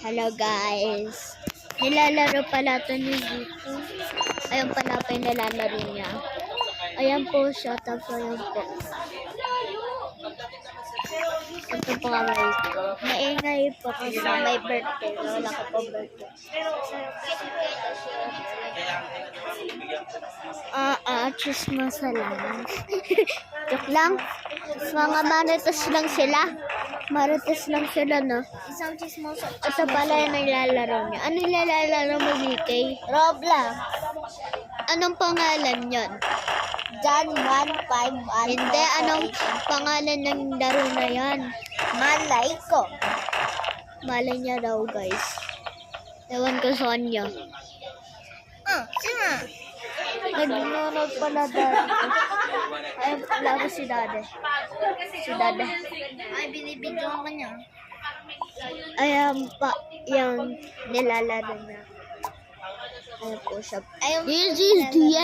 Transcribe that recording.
Hello guys. Nilalaro pala ito ni Zito. Ayun pala pa yung nilalaro niya. Ayan po siya. Tapos ayan po. Ito po kamay ko. Maingay po kasi may birthday. Wala ko po birthday. Chismosa lang. Joke lang. Mga marites lang sila. Marites lang sila, no? Isang chismoso. Ito pala yung nilalaro niya. Ano nilalaro mo, VK? Roblox. Anong pangalan yon? John 151. Hindi, anong pangalan ng laro na yan? Malay ko. Malay niya daw, guys. Ewan ko sa kanya. Sino? Nagnunog pala dati. Ayun pala ko si Dade. Si Dade. Ay, binibidyo ko niya. Ayan pa, yung nilalaro niya. Ayun po siya. Ayun. This is the